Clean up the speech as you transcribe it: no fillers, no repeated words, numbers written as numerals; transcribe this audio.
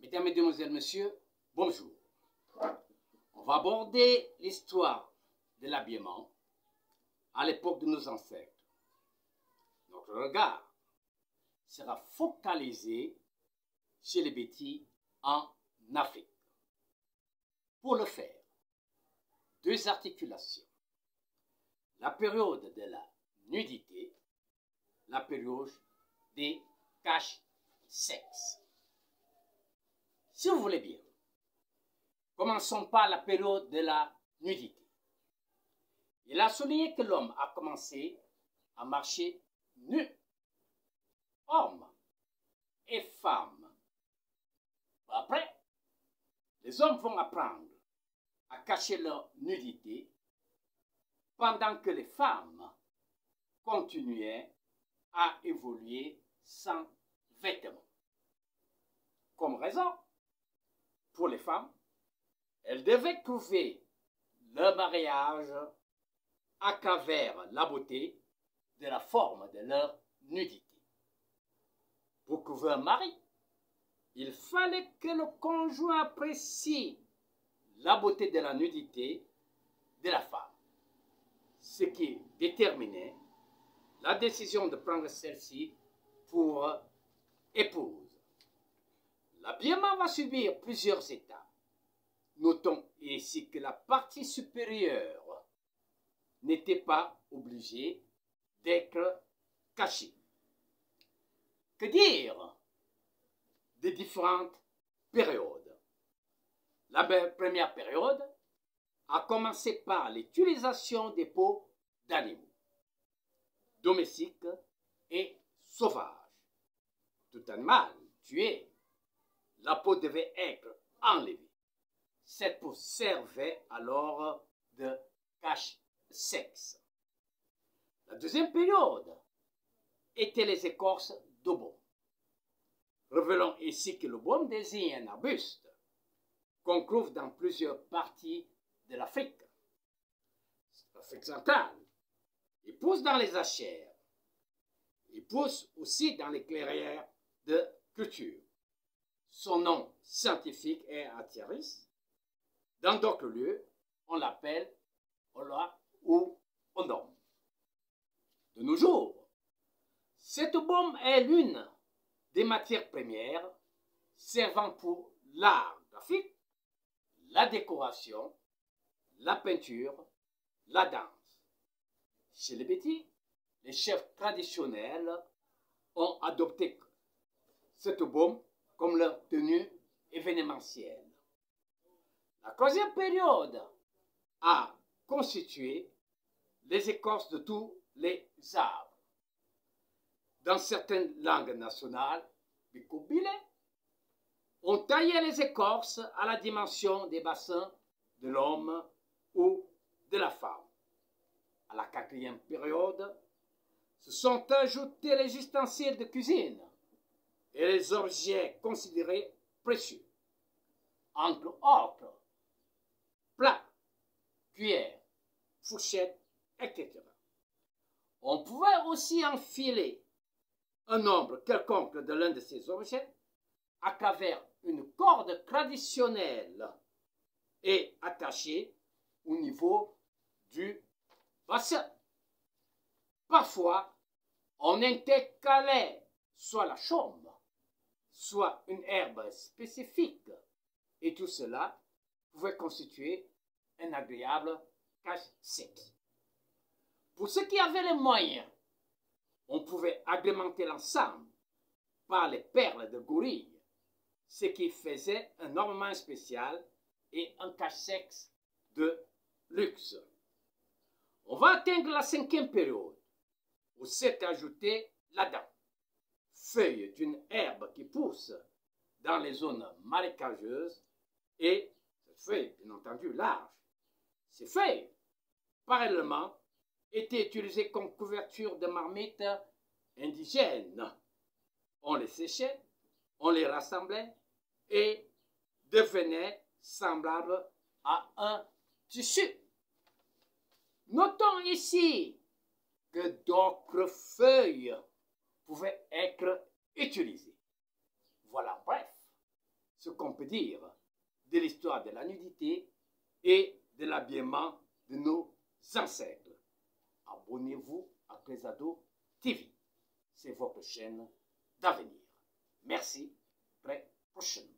Mesdames, Mesdemoiselles, Messieurs, bonjour. On va aborder l'histoire de l'habillement à l'époque de nos ancêtres. Notre regard sera focalisé chez les Bétis en Afrique. Pour le faire, deux articulations. La période de la nudité, la période des cache-sexes. Si vous voulez bien, commençons par la période de la nudité. Il a souligné que l'homme a commencé à marcher nu. Hommes et femmes. Après, les hommes vont apprendre à cacher leur nudité pendant que les femmes continuaient à évoluer sans vêtements. Comme raison, pour les femmes, elles devaient trouver leur mariage à travers la beauté de la forme de leur nudité. Pour trouver un mari, il fallait que le conjoint apprécie la beauté de la nudité de la femme, ce qui déterminait la décision de prendre celle-ci pour épouse. L'habillement va subir plusieurs étapes. Notons ici que la partie supérieure n'était pas obligée d'être cachée. Que dire des différentes périodes? La première période a commencé par l'utilisation des peaux d'animaux, domestiques et sauvages. Tout animal tué, la peau devait être enlevée. Cette peau servait alors de cache-sexe. La deuxième période était les écorces de baume. Révélons ici que le baume désigne un arbuste qu'on trouve dans plusieurs parties de l'Afrique. L'Afrique centrale. Il pousse dans les jachères. Il pousse aussi dans les clairières de culture. Son nom scientifique est Atyris. Dans d'autres lieux, on l'appelle Ola ou Ondom. De nos jours, cette baume est l'une des matières premières servant pour l'art graphique, la décoration, la peinture, la danse. Chez les Bétis, les chefs traditionnels ont adopté cette baume comme leur tenue événementielle. La troisième période a constitué les écorces de tous les arbres. Dans certaines langues nationales, Bikobile, on taillait les écorces à la dimension des bassins de l'homme ou de la femme. À la quatrième période, se sont ajoutés les ustensiles de cuisine et les objets considérés précieux, entre autres plats, cuillères, fourchettes, etc. On pouvait aussi enfiler un nombre quelconque de l'un de ces objets à travers une corde traditionnelle et attachée au niveau du bassin. Parfois, on intercalait soit la chaume, soit une herbe spécifique, et tout cela pouvait constituer un agréable cache-sexe. Pour ceux qui avaient les moyens, on pouvait agrémenter l'ensemble par les perles de gorille, ce qui faisait un ornement spécial et un cache-sexe de luxe. On va atteindre la cinquième période, où s'est ajouté l'Adam, feuille d'une herbe qui pousse dans les zones marécageuses et cette feuille, bien entendu, large. Ces feuilles, parallèlement, étaient utilisées comme couverture de marmites indigènes. On les séchait, on les rassemblait et devenaient semblables à un tissu. Notons ici que d'autres feuilles pouvaient être utilisées. Voilà, bref, ce ce qu'on peut dire de l'histoire de la nudité et de l'habillement de nos ancêtres. Abonnez-vous à Prezado TV. C'est votre chaîne d'avenir. Merci. Très prochainement.